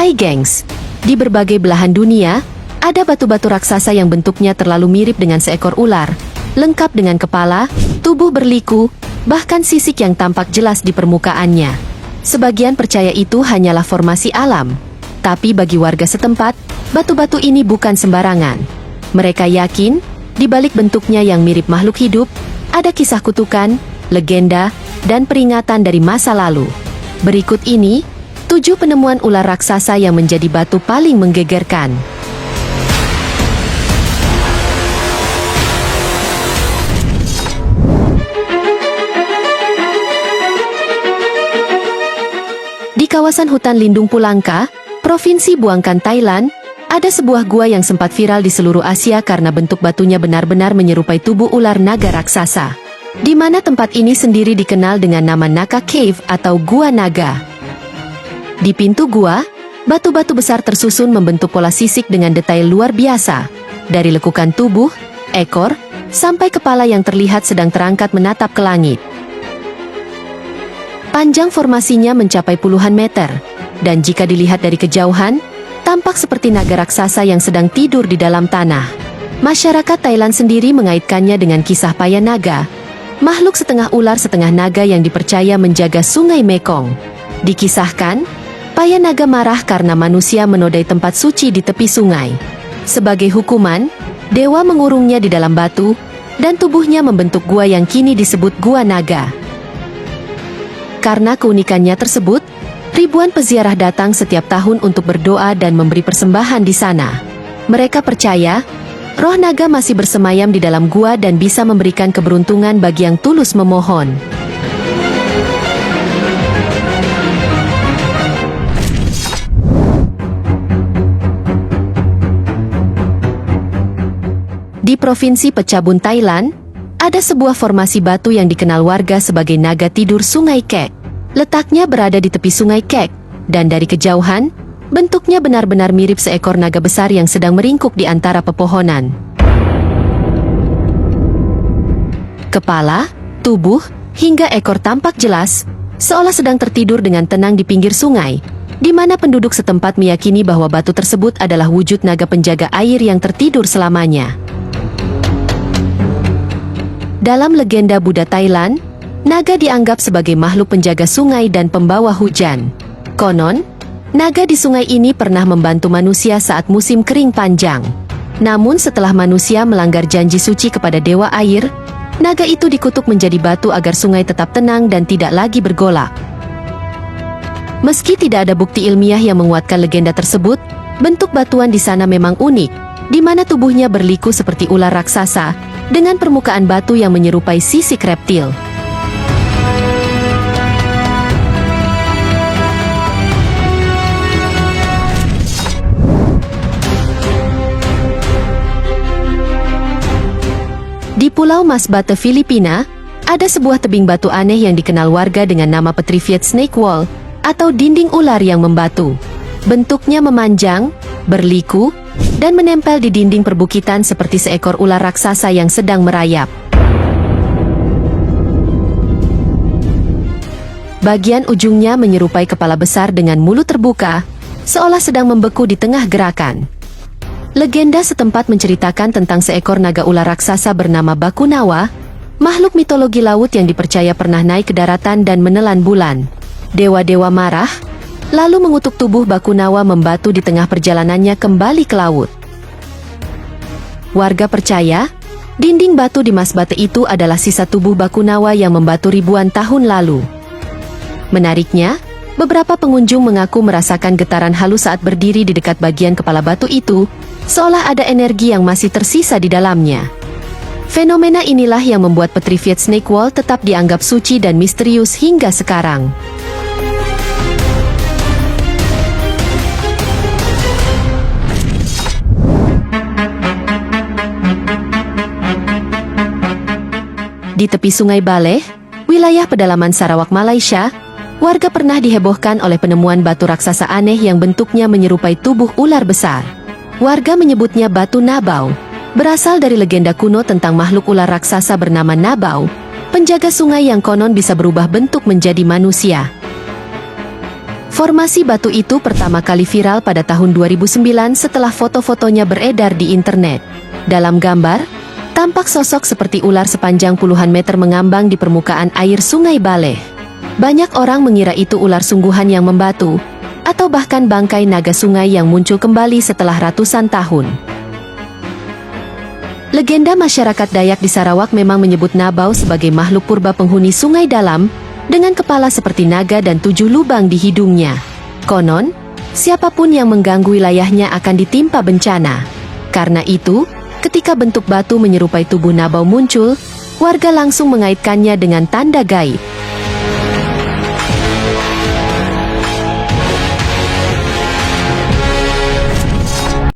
Hai gengs, di berbagai belahan dunia, ada batu-batu raksasa yang bentuknya terlalu mirip dengan seekor ular, lengkap dengan kepala, tubuh berliku, bahkan sisik yang tampak jelas di permukaannya. Sebagian percaya itu hanyalah formasi alam, tapi bagi warga setempat, batu-batu ini bukan sembarangan. Mereka yakin, di balik bentuknya yang mirip makhluk hidup, ada kisah kutukan, legenda, dan peringatan dari masa lalu. Berikut ini, 7 penemuan ular raksasa yang menjadi batu paling menggegerkan. Di kawasan hutan lindung Pulangka, Provinsi Buangkan, Thailand, ada sebuah gua yang sempat viral di seluruh Asia karena bentuk batunya benar-benar menyerupai tubuh ular naga raksasa. Di mana tempat ini sendiri dikenal dengan nama Naga Cave atau Gua Naga. Di pintu gua, batu-batu besar tersusun membentuk pola sisik dengan detail luar biasa. Dari lekukan tubuh, ekor, sampai kepala yang terlihat sedang terangkat menatap ke langit. Panjang formasinya mencapai puluhan meter, dan jika dilihat dari kejauhan, tampak seperti naga raksasa yang sedang tidur di dalam tanah. Masyarakat Thailand sendiri mengaitkannya dengan kisah Paya Naga, makhluk setengah ular setengah naga yang dipercaya menjaga sungai Mekong. Dikisahkan, Paya Naga marah karena manusia menodai tempat suci di tepi sungai. Sebagai hukuman, dewa mengurungnya di dalam batu, dan tubuhnya membentuk gua yang kini disebut Gua Naga. Karena keunikannya tersebut, ribuan peziarah datang setiap tahun untuk berdoa dan memberi persembahan di sana. Mereka percaya, roh naga masih bersemayam di dalam gua dan bisa memberikan keberuntungan bagi yang tulus memohon. Di Provinsi Phetchabun, Thailand, ada sebuah formasi batu yang dikenal warga sebagai naga tidur Sungai Kek. Letaknya berada di tepi Sungai Kek, dan dari kejauhan, bentuknya benar-benar mirip seekor naga besar yang sedang meringkuk di antara pepohonan. Kepala, tubuh, hingga ekor tampak jelas, seolah sedang tertidur dengan tenang di pinggir sungai, di mana penduduk setempat meyakini bahwa batu tersebut adalah wujud naga penjaga air yang tertidur selamanya. Dalam legenda Buddha Thailand, naga dianggap sebagai makhluk penjaga sungai dan pembawa hujan. Konon, naga di sungai ini pernah membantu manusia saat musim kering panjang. Namun setelah manusia melanggar janji suci kepada dewa air, naga itu dikutuk menjadi batu agar sungai tetap tenang dan tidak lagi bergolak. Meski tidak ada bukti ilmiah yang menguatkan legenda tersebut, bentuk batuan di sana memang unik, di mana tubuhnya berliku seperti ular raksasa, dengan permukaan batu yang menyerupai sisik reptil. Di Pulau Masbate, Filipina, ada sebuah tebing batu aneh yang dikenal warga dengan nama Petrified Snake Wall, atau dinding ular yang membatu. Bentuknya memanjang, berliku, dan menempel di dinding perbukitan seperti seekor ular raksasa yang sedang merayap. Bagian ujungnya menyerupai kepala besar dengan mulut terbuka, seolah sedang membeku di tengah gerakan. Legenda setempat menceritakan tentang seekor naga ular raksasa bernama Bakunawa, makhluk mitologi laut yang dipercaya pernah naik ke daratan dan menelan bulan. Dewa-dewa marah, lalu mengutuk tubuh Bakunawa membatu di tengah perjalanannya kembali ke laut. Warga percaya, dinding batu di Masbate itu adalah sisa tubuh Bakunawa yang membatu ribuan tahun lalu. Menariknya, beberapa pengunjung mengaku merasakan getaran halus saat berdiri di dekat bagian kepala batu itu, seolah ada energi yang masih tersisa di dalamnya. Fenomena inilah yang membuat Petrified Snake Wall tetap dianggap suci dan misterius hingga sekarang. Di tepi Sungai Baleh, wilayah pedalaman Sarawak, Malaysia, warga pernah dihebohkan oleh penemuan batu raksasa aneh yang bentuknya menyerupai tubuh ular besar. Warga menyebutnya batu Nabau, berasal dari legenda kuno tentang makhluk ular raksasa bernama Nabau, penjaga sungai yang konon bisa berubah bentuk menjadi manusia. Formasi batu itu pertama kali viral pada tahun 2009 setelah foto-fotonya beredar di internet. Dalam gambar, tampak sosok seperti ular sepanjang puluhan meter mengambang di permukaan air Sungai Baleh. Banyak orang mengira itu ular sungguhan yang membatu, atau bahkan bangkai naga sungai yang muncul kembali setelah ratusan tahun. Legenda masyarakat Dayak di Sarawak memang menyebut Nabau sebagai makhluk purba penghuni sungai dalam, dengan kepala seperti naga dan 7 lubang di hidungnya. Konon, siapapun yang mengganggu wilayahnya akan ditimpa bencana. Karena itu, ketika bentuk batu menyerupai tubuh Nabau muncul, warga langsung mengaitkannya dengan tanda gaib.